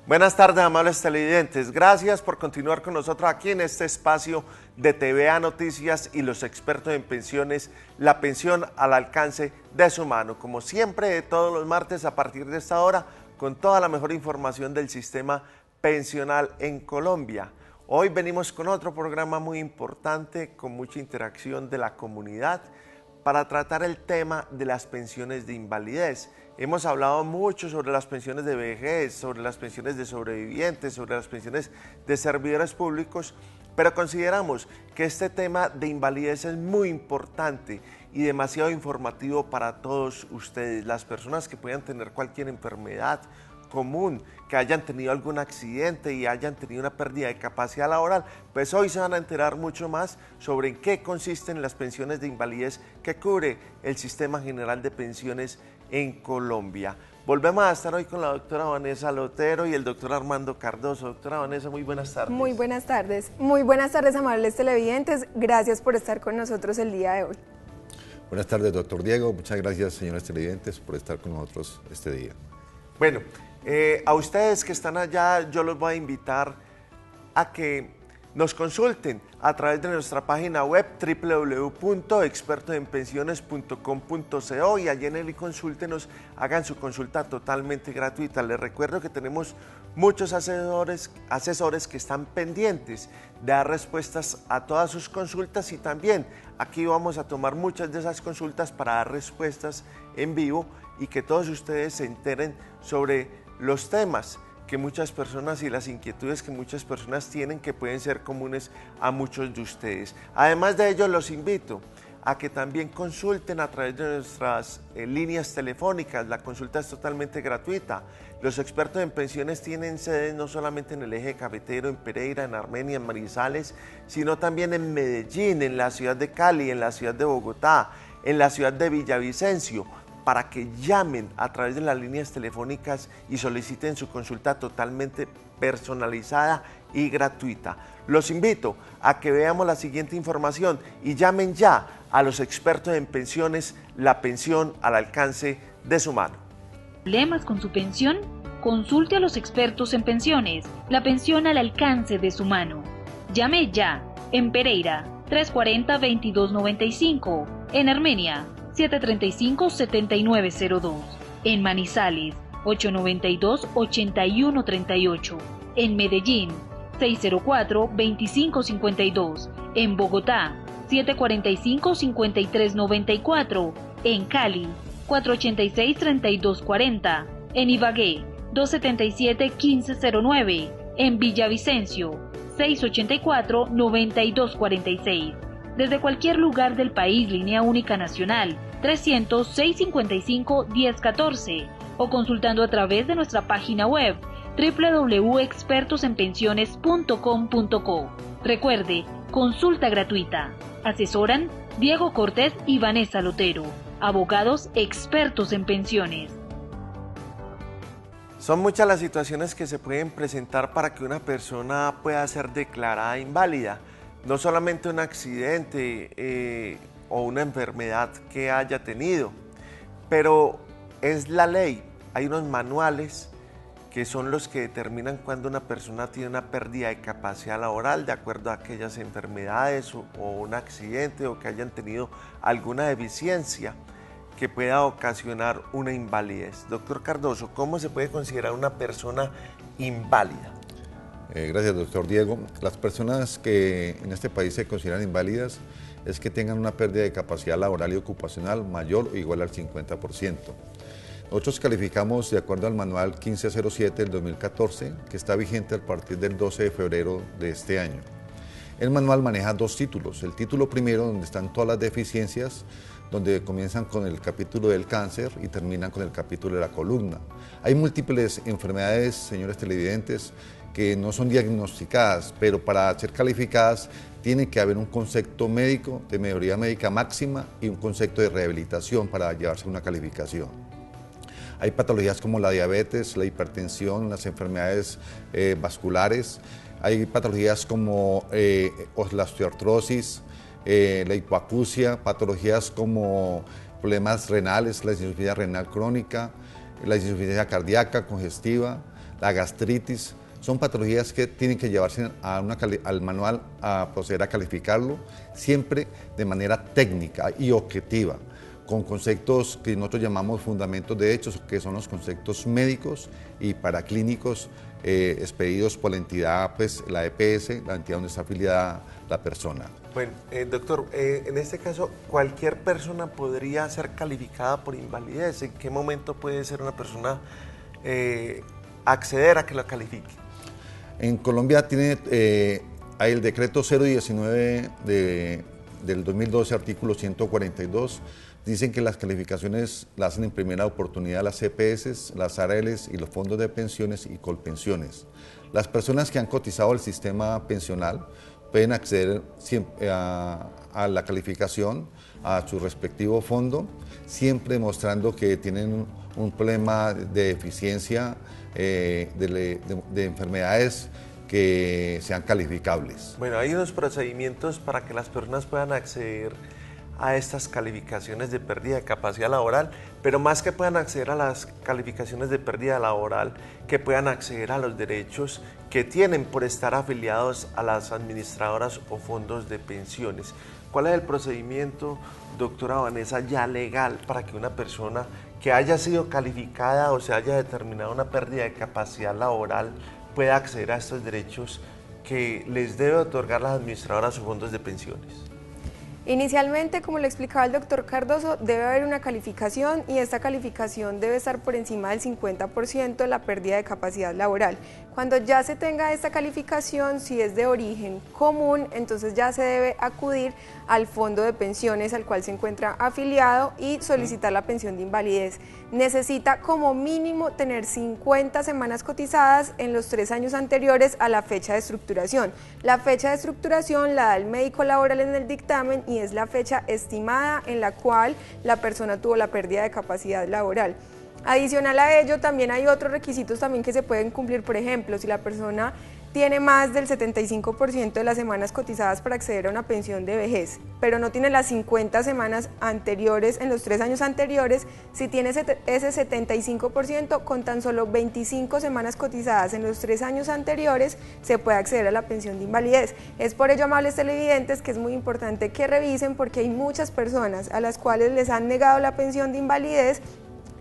Buenas tardes, amables televidentes. Gracias por continuar con nosotros aquí en este espacio de TVA Noticias y los expertos en pensiones, la pensión al alcance de su mano. Como siempre, todos los martes a partir de esta hora, con toda la mejor información del sistema pensional en Colombia. Hoy venimos con otro programa muy importante, con mucha interacción de la comunidad, para tratar el tema de las pensiones de invalidez. Hemos hablado mucho sobre las pensiones de vejez, sobre las pensiones de sobrevivientes, sobre las pensiones de servidores públicos, pero consideramos que este tema de invalidez es muy importante y demasiado informativo para todos ustedes, las personas que puedan tener cualquier enfermedad común, que hayan tenido algún accidente y hayan tenido una pérdida de capacidad laboral, pues hoy se van a enterar mucho más sobre en qué consisten las pensiones de invalidez que cubre el Sistema General de Pensiones en Colombia. Volvemos a estar hoy con la doctora Vanessa Lotero y el doctor Armando Cardoso. Doctora Vanessa, muy buenas tardes. Muy buenas tardes, amables televidentes. Gracias por estar con nosotros el día de hoy. Buenas tardes, doctor Diego. Muchas gracias, señores televidentes, por estar con nosotros este día. Bueno, a ustedes que están allá, yo los voy a invitar a que nos consulten a través de nuestra página web www.expertosenpensiones.com.co y allí en el Consúltenos hagan su consulta totalmente gratuita. Les recuerdo que tenemos muchos asesores que están pendientes de dar respuestas a todas sus consultas y también aquí vamos a tomar muchas de esas consultas para dar respuestas en vivo y que todos ustedes se enteren sobre los temas que muchas personas y las inquietudes que muchas personas tienen que pueden ser comunes a muchos de ustedes. Además de ello, los invito a que también consulten a través de nuestras líneas telefónicas. La consulta es totalmente gratuita. Los expertos en pensiones tienen sedes no solamente en el eje cafetero, en Pereira, en Armenia, en Manizales, sino también en Medellín, en la ciudad de Cali, en la ciudad de Bogotá, en la ciudad de Villavicencio, para que llamen a través de las líneas telefónicas y soliciten su consulta totalmente personalizada y gratuita. Los invito a que veamos la siguiente información y llamen ya a los expertos en pensiones, la pensión al alcance de su mano. ¿Problemas con su pensión? Consulte a los expertos en pensiones, la pensión al alcance de su mano. Llame ya, en Pereira, 340-2295, en Armenia, 735-7902, en Manizales, 892-8138, en Medellín, 604-2552, en Bogotá, 745-5394, en Cali, 486-3240, en Ibagué, 277-1509, en Villavicencio, 684-9246. Desde cualquier lugar del país, línea única nacional, 300-655-1014, o consultando a través de nuestra página web, www.expertosenpensiones.com.co. Recuerde, consulta gratuita. Asesoran Diego Cortés y Vanessa Lotero, abogados expertos en pensiones. Son muchas las situaciones que se pueden presentar para que una persona pueda ser declarada inválida. No solamente un accidente o una enfermedad que haya tenido, pero es la ley. Hay unos manuales que son los que determinan cuando una persona tiene una pérdida de capacidad laboral de acuerdo a aquellas enfermedades o un accidente o que hayan tenido alguna deficiencia que pueda ocasionar una invalidez. Doctor Cardoso, ¿cómo se puede considerar una persona inválida? Gracias, doctor Diego. Las personas que en este país se consideran inválidas es que tengan una pérdida de capacidad laboral y ocupacional mayor o igual al 50%. Nosotros calificamos de acuerdo al manual 1507 del 2014, que está vigente a partir del 12 de febrero de este año. El manual maneja dos títulos. El título primero, donde están todas las deficiencias, donde comienzan con el capítulo del cáncer y terminan con el capítulo de la columna. Hay múltiples enfermedades, señores televidentes, que no son diagnosticadas, pero para ser calificadas tiene que haber un concepto médico de mejoría médica máxima y un concepto de rehabilitación para llevarse una calificación. Hay patologías como la diabetes, la hipertensión, las enfermedades vasculares, hay patologías como la osteoartrosis, la hipoacusia, patologías como problemas renales, la insuficiencia renal crónica, la insuficiencia cardíaca, congestiva. la gastritis, son patologías que tienen que llevarse al manual a proceder a calificarlo, siempre de manera técnica y objetiva, con conceptos que nosotros llamamos fundamentos de hechos, que son los conceptos médicos y paraclínicos expedidos por la entidad, pues la EPS, la entidad donde está afiliada la persona. Bueno, doctor, en este caso, ¿cualquier persona podría ser calificada por invalidez? ¿En qué momento puede ser una persona acceder a que lo califique? En Colombia hay el decreto 019 del 2012, artículo 142, dicen que las calificaciones las hacen en primera oportunidad las EPS, las ARLs y los fondos de pensiones y colpensiones. Las personas que han cotizado al sistema pensional pueden acceder a la calificación, a su respectivo fondo, siempre mostrando que tienen un problema de deficiencia de enfermedades que sean calificables. Bueno, hay unos procedimientos para que las personas puedan acceder a estas calificaciones de pérdida de capacidad laboral, pero más que puedan acceder a las calificaciones de pérdida laboral, que puedan acceder a los derechos que tienen por estar afiliados a las administradoras o fondos de pensiones. ¿Cuál es el procedimiento, doctora Vanessa, ya legal para que una persona que haya sido calificada o se haya determinado una pérdida de capacidad laboral pueda acceder a estos derechos que les debe otorgar las administradoras o fondos de pensiones? Inicialmente, como le explicaba el doctor Cardoso, debe haber una calificación y esta calificación debe estar por encima del 50% de la pérdida de capacidad laboral. Cuando ya se tenga esta calificación, si es de origen común, entonces ya se debe acudir al fondo de pensiones al cual se encuentra afiliado y solicitar la pensión de invalidez. Necesita como mínimo tener 50 semanas cotizadas en los 3 años anteriores a la fecha de estructuración. La fecha de estructuración la da el médico laboral en el dictamen y es la fecha estimada en la cual la persona tuvo la pérdida de capacidad laboral. Adicional a ello, también hay otros requisitos también que se pueden cumplir. Por ejemplo, si la persona tiene más del 75% de las semanas cotizadas para acceder a una pensión de vejez, pero no tiene las 50 semanas anteriores en los 3 años anteriores, si tiene ese 75%, con tan solo 25 semanas cotizadas en los 3 años anteriores, se puede acceder a la pensión de invalidez. Es por ello, amables televidentes, que es muy importante que revisen, porque hay muchas personas a las cuales les han negado la pensión de invalidez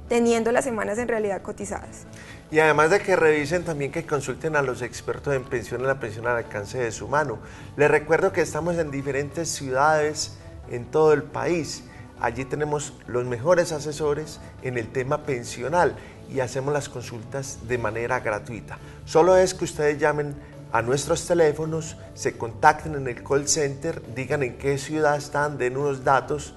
teniendo las semanas en realidad cotizadas. Y además de que revisen, también que consulten a los expertos en pensión, en la pensión al alcance de su mano. Les recuerdo que estamos en diferentes ciudades en todo el país. Allí tenemos los mejores asesores en el tema pensional y hacemos las consultas de manera gratuita. Solo es que ustedes llamen a nuestros teléfonos, se contacten en el call center, digan en qué ciudad están, den unos datos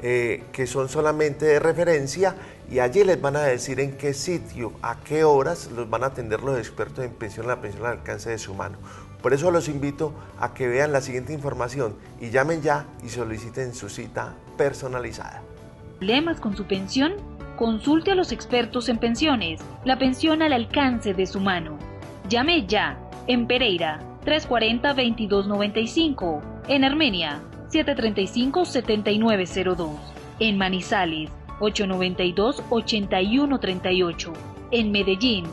que son solamente de referencia, y allí les van a decir en qué sitio, a qué horas los van a atender los expertos en pensión, la pensión al alcance de su mano. Por eso los invito a que vean la siguiente información y llamen ya y soliciten su cita personalizada. ¿Problemas con su pensión? Consulte a los expertos en pensiones, la pensión al alcance de su mano. Llame ya, en Pereira, 340-2295, en Armenia, 735-7902, en Manizales, 892-8138, en Medellín,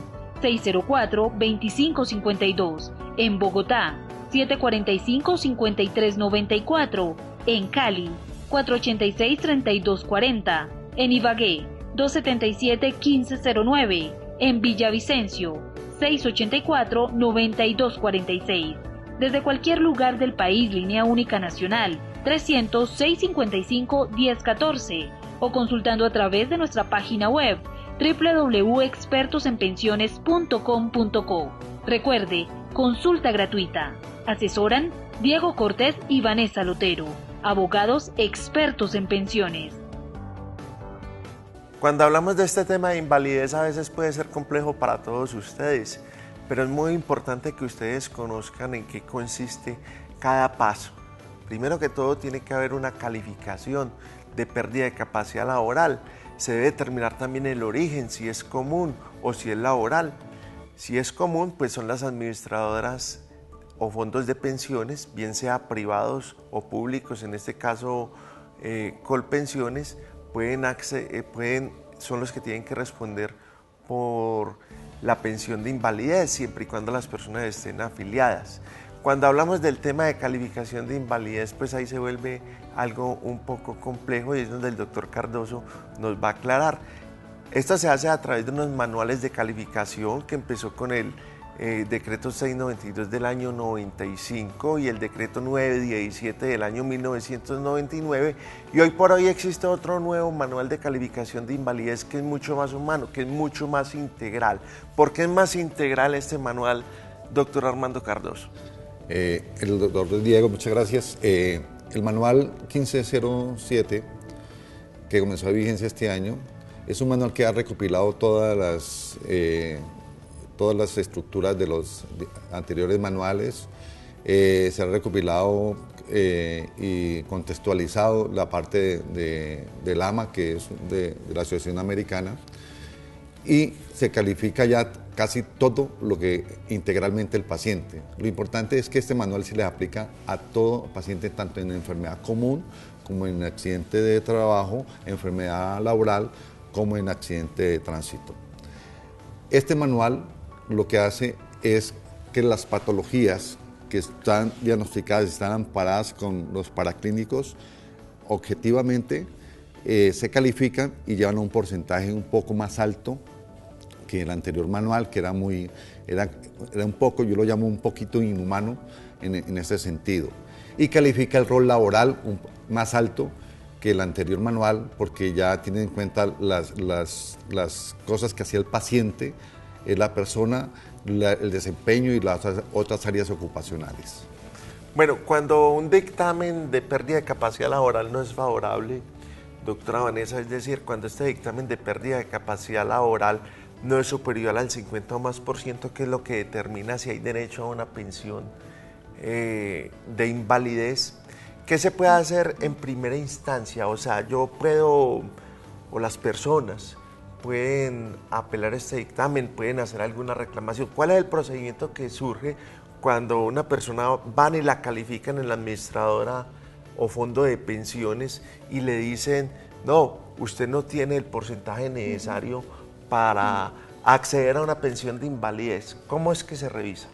604-2552, en Bogotá, 745-5394, en Cali, 486-3240, en Ibagué, 277-1509, en Villavicencio, 684-9246. Desde cualquier lugar del país, línea única nacional, 300-655-1014, o consultando a través de nuestra página web, www.expertosenpensiones.com.co. Recuerde, consulta gratuita. Asesoran Diego Cortés y Vanessa Lotero, abogados expertos en pensiones. Cuando hablamos de este tema de invalidez, a veces puede ser complejo para todos ustedes, pero es muy importante que ustedes conozcan en qué consiste cada paso. Primero que todo, tiene que haber una calificación de pérdida de capacidad laboral. Se debe determinar también el origen, si es común o si es laboral. Si es común, pues son las administradoras o fondos de pensiones, bien sea privados o públicos, en este caso Colpensiones, son los que tienen que responder por la pensión de invalidez, siempre y cuando las personas estén afiliadas. Cuando hablamos del tema de calificación de invalidez, pues ahí se vuelve algo un poco complejo y es donde el doctor Cardoso nos va a aclarar. Esto se hace a través de unos manuales de calificación que empezó con el decreto 692 del año 95 y el decreto 917 del año 1999, y hoy por hoy existe otro nuevo manual de calificación de invalidez que es mucho más humano, que es mucho más integral. ¿Por qué es más integral este manual, doctor Armando Cardoso? El doctor Diego, muchas gracias. El manual 1507, que comenzó a vigencia este año, es un manual que ha recopilado todas las estructuras de los anteriores manuales. Se ha recopilado y contextualizado la parte del AMA, que es de la Asociación Americana, y se califica ya casi todo lo que integralmente el paciente. Lo importante es que este manual se le aplica a todo paciente, tanto en enfermedad común como en accidente de trabajo, enfermedad laboral, como en accidente de tránsito. Este manual lo que hace es que las patologías que están diagnosticadas, están amparadas con los paraclínicos, objetivamente se califican y llevan a un porcentaje un poco más alto que el anterior manual, que era un poco, yo lo llamo un poquito inhumano en ese sentido. Y califica el rol laboral más alto que el anterior manual, porque ya tiene en cuenta las cosas que hacía el paciente, la persona, el desempeño y las otras áreas ocupacionales. Bueno, cuando un dictamen de pérdida de capacidad laboral no es favorable, doctora Vanessa, es decir, cuando este dictamen de pérdida de capacidad laboral no es superior al 50% o más, que es lo que determina si hay derecho a una pensión de invalidez, ¿qué se puede hacer en primera instancia? O sea, yo puedo, o las personas pueden apelar este dictamen, pueden hacer alguna reclamación. ¿Cuál es el procedimiento que surge cuando una persona van y la califican en la administradora o fondo de pensiones y le dicen, no, usted no tiene el porcentaje necesario para acceder a una pensión de invalidez? ¿Cómo es que se revisa?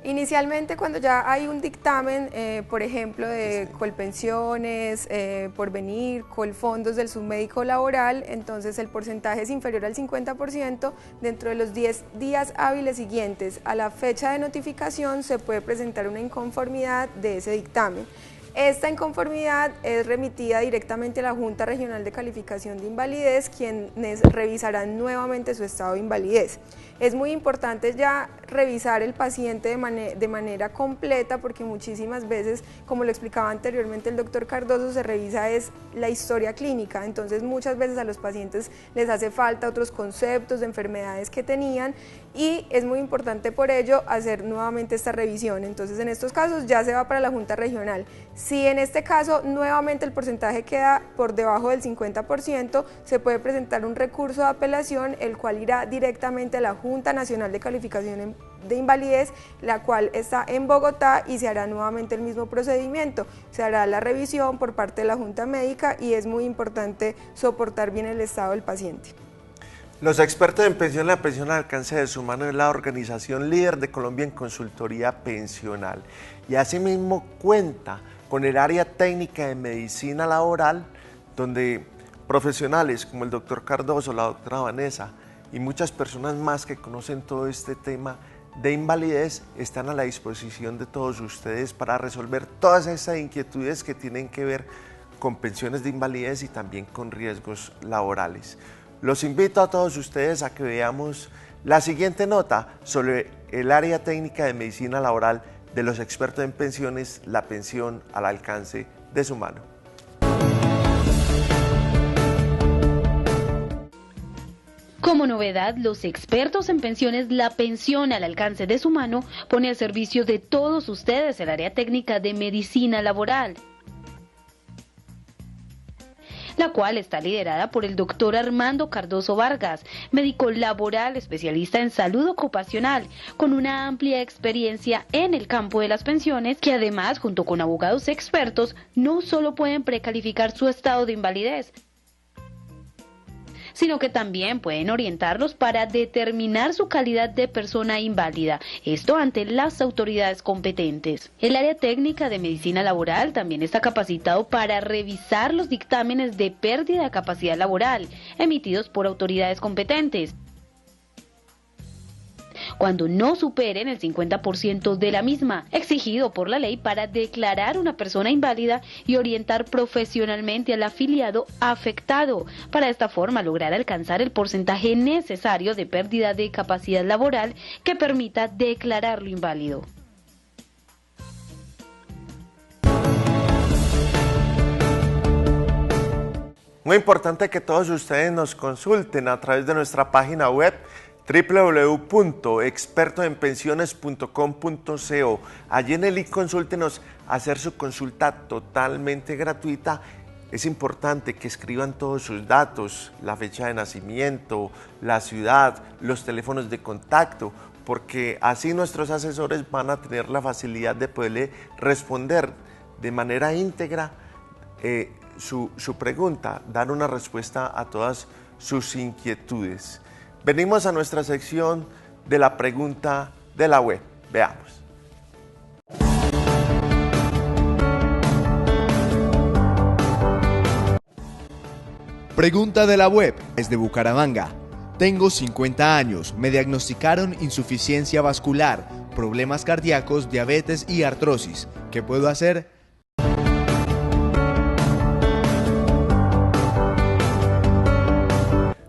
Inicialmente, cuando ya hay un dictamen, por ejemplo, de Colpensiones, Porvenir, Colfondos del submédico laboral, entonces el porcentaje es inferior al 50%, dentro de los 10 días hábiles siguientes a la fecha de notificación se puede presentar una inconformidad de ese dictamen. Esta inconformidad es remitida directamente a la Junta Regional de Calificación de Invalidez, quienes revisarán nuevamente su estado de invalidez. Es muy importante ya revisar el paciente de manera completa, porque muchísimas veces, como lo explicaba anteriormente el doctor Cardoso, se revisa es la historia clínica. Entonces muchas veces a los pacientes les hace falta otros conceptos de enfermedades que tenían, y es muy importante por ello hacer nuevamente esta revisión. Entonces en estos casos ya se va para la Junta Regional. Si en este caso nuevamente el porcentaje queda por debajo del 50%, se puede presentar un recurso de apelación, el cual irá directamente a la Junta Nacional de Calificación de Invalidez, la cual está en Bogotá, y se hará nuevamente el mismo procedimiento. Se hará la revisión por parte de la Junta Médica y es muy importante soportar bien el estado del paciente. Los expertos en pensión, la pensión al alcance de su mano, es la organización líder de Colombia en consultoría pensional, y asimismo cuenta con el área técnica de medicina laboral, donde profesionales como el doctor Cardoso, la doctora Vanessa y muchas personas más que conocen todo este tema de invalidez están a la disposición de todos ustedes para resolver todas esas inquietudes que tienen que ver con pensiones de invalidez y también con riesgos laborales. Los invito a todos ustedes a que veamos la siguiente nota sobre el área técnica de medicina laboral de los expertos en pensiones, la pensión al alcance de su mano. Como novedad, los expertos en pensiones, la pensión al alcance de su mano, pone al servicio de todos ustedes el área técnica de medicina laboral, la cual está liderada por el doctor Armando Cardoso Vargas, médico laboral especialista en salud ocupacional, con una amplia experiencia en el campo de las pensiones, que además, junto con abogados expertos, no solo pueden precalificar su estado de invalidez, sino que también pueden orientarlos para determinar su calidad de persona inválida, esto ante las autoridades competentes. El área técnica de medicina laboral también está capacitado para revisar los dictámenes de pérdida de capacidad laboral emitidos por autoridades competentes, cuando no superen el 50% de la misma, exigido por la ley para declarar una persona inválida y orientar profesionalmente al afiliado afectado, para de esta forma lograr alcanzar el porcentaje necesario de pérdida de capacidad laboral que permita declararlo inválido. Muy importante que todos ustedes nos consulten a través de nuestra página web www.expertoenpensiones.com.co. Allí en el consúltenos a hacer su consulta totalmente gratuita. Es importante que escriban todos sus datos, la fecha de nacimiento, la ciudad, los teléfonos de contacto, porque así nuestros asesores van a tener la facilidad de poderle responder de manera íntegra su pregunta, dar una respuesta a todas sus inquietudes. Venimos a nuestra sección de la pregunta de la web. Veamos. Pregunta de la web. Es de Bucaramanga. Tengo 50 años. Me diagnosticaron insuficiencia vascular, problemas cardíacos, diabetes y artrosis. ¿Qué puedo hacer?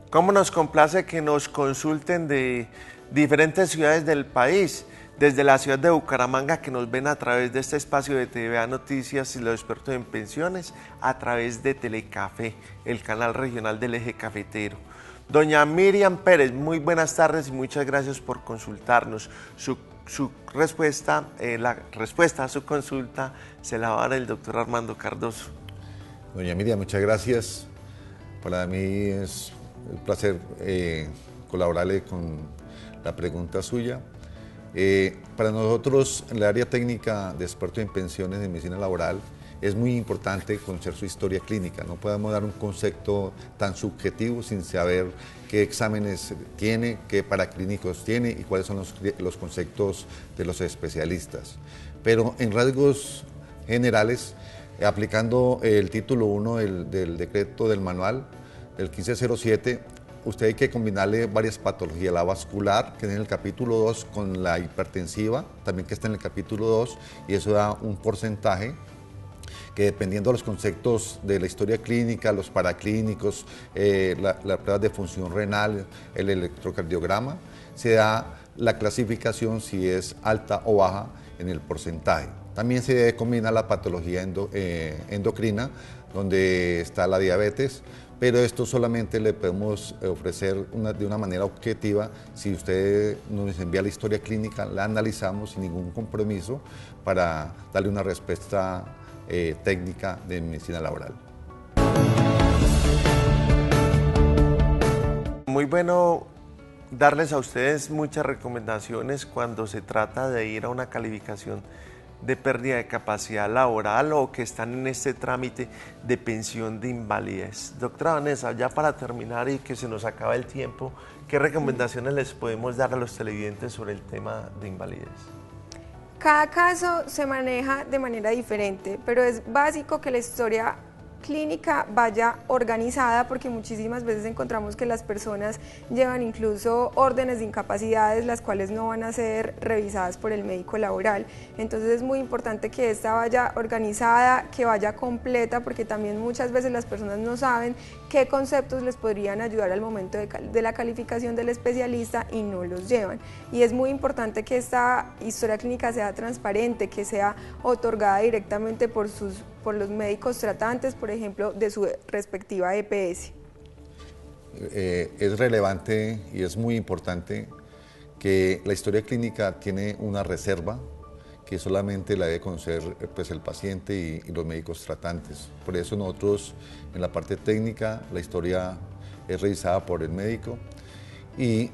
¿Cómo nos complace que nos consulten de diferentes ciudades del país? Desde la ciudad de Bucaramanga, que nos ven a través de este espacio de TVA Noticias y los expertos en pensiones, a través de Telecafé, el canal regional del Eje Cafetero. Doña Miriam Pérez, muy buenas tardes y muchas gracias por consultarnos. Su respuesta, la respuesta a su consulta se la va a dar el doctor Armando Cardoso. Doña Miriam, muchas gracias. Para mí es un placer colaborarle con la pregunta suya. Para nosotros, en el área técnica de experto en pensiones de medicina laboral, es muy importante conocer su historia clínica. No podemos dar un concepto tan subjetivo sin saber qué exámenes tiene, qué paraclínicos tiene y cuáles son los conceptos de los especialistas. Pero en rasgos generales, aplicando el título 1 del decreto del manual, el 1507, usted hay que combinarle varias patologías, la vascular, que está en el capítulo 2, con la hipertensiva, también que está en el capítulo 2, y eso da un porcentaje que, dependiendo de los conceptos de la historia clínica, los paraclínicos, la prueba de función renal, el electrocardiograma, se da la clasificación si es alta o baja en el porcentaje. También se debe combinar la patología endocrina, donde está la diabetes, pero esto solamente le podemos ofrecer de una manera objetiva. Si usted nos envía la historia clínica, la analizamos sin ningún compromiso para darle una respuesta técnica de medicina laboral. Muy bueno darles a ustedes muchas recomendaciones cuando se trata de ir a una calificación de pérdida de capacidad laboral o que están en este trámite de pensión de invalidez. Doctora Vanessa, ya para terminar y que se nos acaba el tiempo, ¿qué recomendaciones les podemos dar a los televidentes sobre el tema de invalidez? Cada caso se maneja de manera diferente, pero es básico que la historia clínica vaya organizada, porque muchísimas veces encontramos que las personas llevan incluso órdenes de incapacidades, las cuales no van a ser revisadas por el médico laboral. Entonces es muy importante que esta vaya organizada, que vaya completa, porque también muchas veces las personas no saben qué conceptos les podrían ayudar al momento de la calificación del especialista y no los llevan. Y es muy importante que esta historia clínica sea transparente, que sea otorgada directamente por los médicos tratantes, por ejemplo, de su respectiva EPS. Es relevante y es muy importante que la historia clínica tiene una reserva que solamente la debe conocer pues, el paciente y los médicos tratantes. Por eso nosotros, en la parte técnica, la historia es revisada por el médico y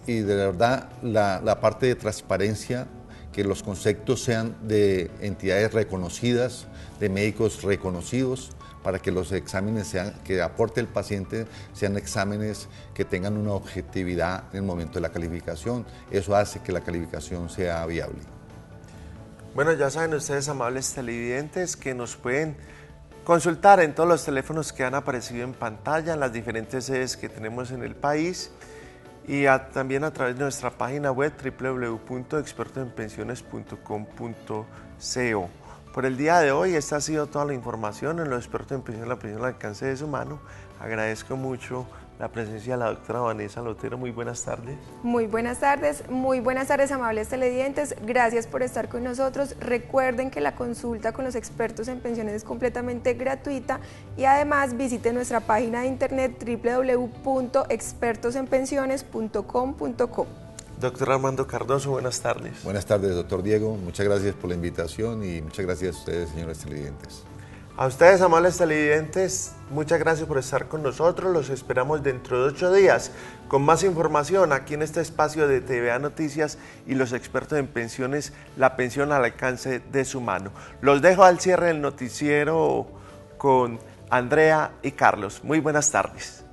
de verdad la parte de transparencia, que los conceptos sean de entidades reconocidas, de médicos reconocidos, para que los exámenes que aporte el paciente sean exámenes que tengan una objetividad en el momento de la calificación. Eso hace que la calificación sea viable. Bueno, ya saben ustedes, amables televidentes, que nos pueden consultar en todos los teléfonos que han aparecido en pantalla, en las diferentes sedes que tenemos en el país, y también a través de nuestra página web www.expertosenpensiones.com.co. Por el día de hoy, esta ha sido toda la información en los expertos en pensiones, la pensión al alcance de su mano. Agradezco mucho la presencia de la doctora Vanessa Lotero. Muy buenas tardes. Muy buenas tardes, amables televidentes. Gracias por estar con nosotros. Recuerden que la consulta con los expertos en pensiones es completamente gratuita y además visiten nuestra página de internet www.expertosenpensiones.com.co. Doctor Armando Cardoso, buenas tardes. Buenas tardes, doctor Diego. Muchas gracias por la invitación y muchas gracias a ustedes, señores televidentes. A ustedes, amables televidentes, muchas gracias por estar con nosotros. Los esperamos dentro de 8 días con más información aquí en este espacio de TVA Noticias y los expertos en pensiones, la pensión al alcance de su mano. Los dejo al cierre del noticiero con Andrea y Carlos. Muy buenas tardes.